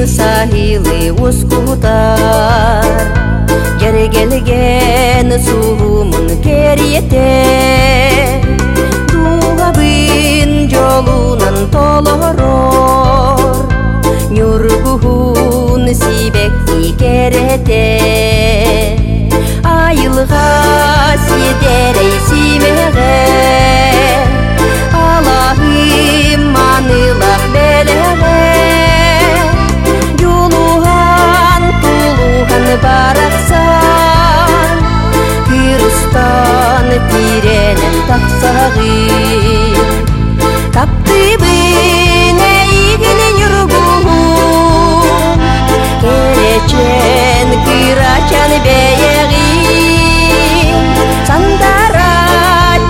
Сахилы ускутар Гергелген суумун кериете Тугабын жолунан толорор Нюргухун сибекти керете Айылга сидерей симеге Аллахым манылах белеге Бараксан Кырыстан тиренен таксагы Таптыбын эйгенен юргуун Керечен кырачан бейеги Сандара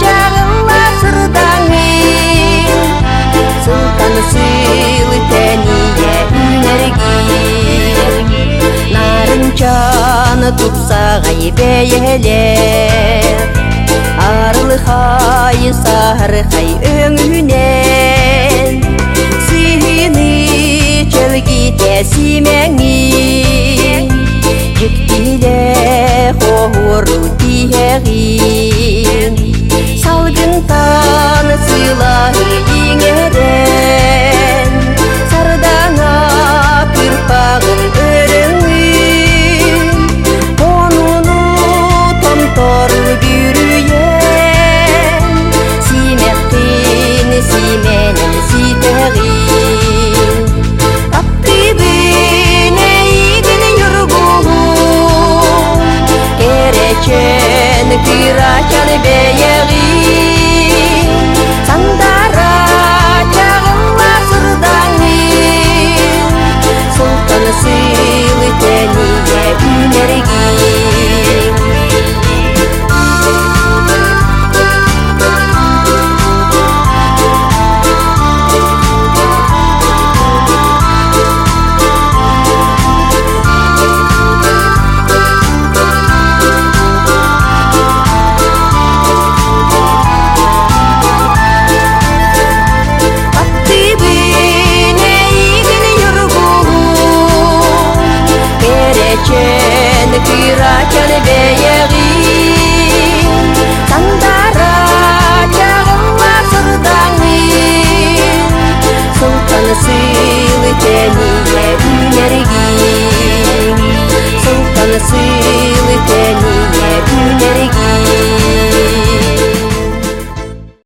чагыла сырдаңы Сылтан сылы тәние үнерги Нарынчаны тупсағай бейелер Арлы-хай, сары-хай өңінен Сүйіні чөлгіте симеңі Жүктіле қоғыру тиеғи Салгынтан сылағы еңерен Сардаңа кырпағын Тору бүрüyen Симектин сименен ситегин Таптыбын эйгин юргуун Керечен кырачан бей